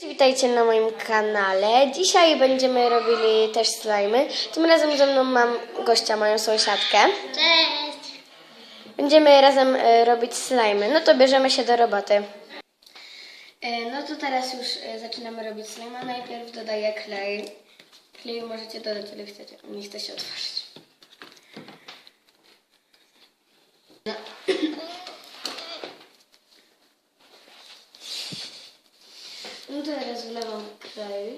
Witajcie na moim kanale. Dzisiaj będziemy robili też slajmy. Tym razem ze mną mam gościa, moją sąsiadkę. Cześć! Będziemy razem robić slajmy. No to bierzemy się do roboty. No to teraz już zaczynamy robić slajma. Najpierw dodaję klej. Kleju możecie dodać ile chcecie. Nie chce się otworzyć. No. No to teraz wlewam klej.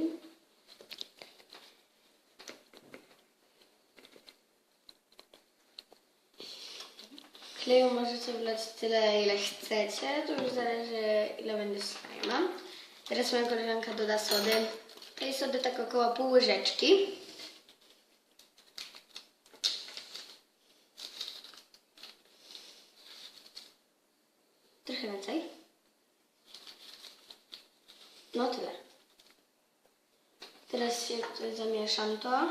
Kleju możecie wlać tyle, ile chcecie. To już zależy, ile będzie slajma. Teraz moja koleżanka doda sody. Tej sody tak około pół łyżeczki. Trochę więcej. No tyle. Teraz się tutaj zamieszam to.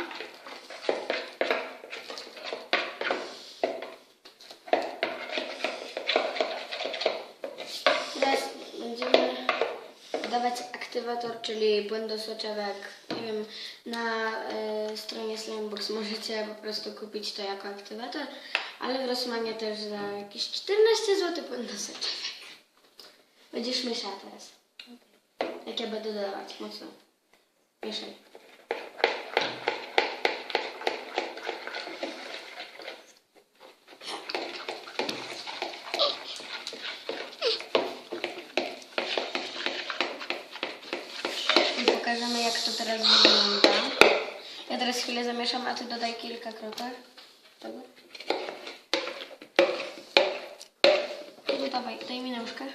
Teraz będziemy dodawać aktywator, czyli płyn do soczewek. Nie wiem, na stronie Slimebox możecie po prostu kupić to jako aktywator, ale w Rossmanie też za jakieś 14 zł płyn do soczewek. Będziesz mieszała teraz. Jak ja będę dodawać, mocno. Mieszaj. I pokażemy, jak to teraz wygląda. Ja teraz chwilę zamieszam, a ty dodaj kilka kropek tego. No dawaj, daj mi nóżkę.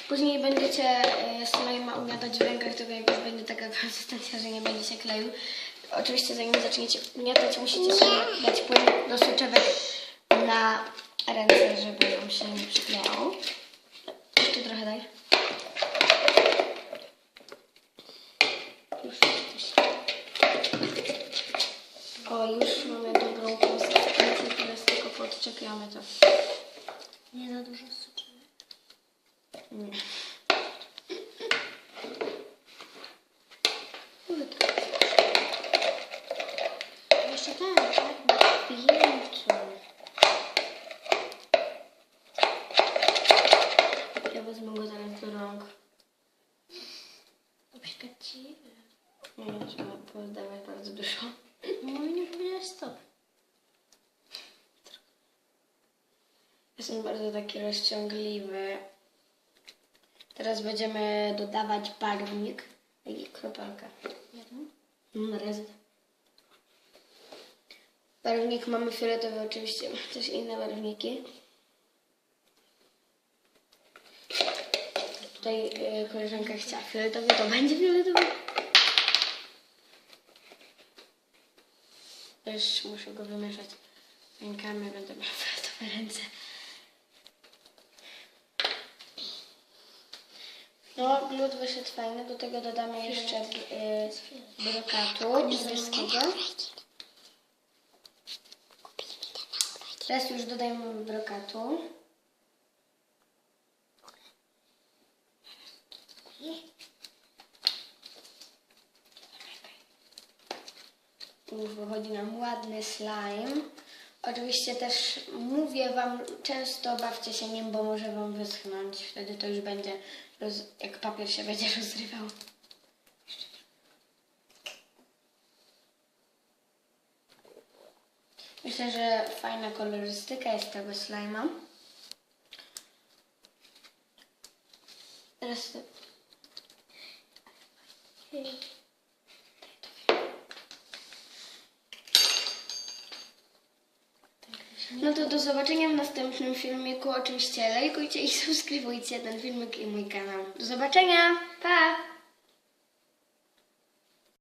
Później będziecie slajma ugniatać w rękach, tylko jak już będzie taka konsystencja, że nie będzie się kleił. Oczywiście zanim zaczniecie ugniatać, musicie sobie dać płyn do soczewek na ręce, żeby wam się nie przyklejało. Jeszcze trochę daj. Już o, już mamy dobrą konsystencję, teraz tylko podczepiamy to. Nie za dużo soczewek. Nie. Jeszcze ten, tak? Pięciu. Ja wezmę go zaraz do rąk. Obświadczyłem. Nie, trzeba pozdawać bardzo dużo. No i nie powiedziałeś stop. Jestem bardzo taki rozciągliwy. Teraz będziemy dodawać barwnik i kropelkę. Jeden? Na razie. Barwnik mamy fioletowy, oczywiście też inne barwniki. Tutaj koleżanka chciała fioletowy, to będzie fioletowy. Też muszę go wymieszać rękami, będę miała fioletowe ręce. No, glut wyszedł fajny, do tego dodamy jeszcze brokatu niebieskiego. Teraz już dodajemy brokatu. Już wychodzi nam ładny slime. Oczywiście też mówię wam, często bawcie się nim, bo może wam wyschnąć. Wtedy to już będzie, jak papier się będzie rozrywał. Myślę, że fajna kolorystyka jest tego slime'a. Teraz no to do zobaczenia w następnym filmiku. Oczywiście lajkujcie i subskrybujcie ten filmik i mój kanał. Do zobaczenia! Pa!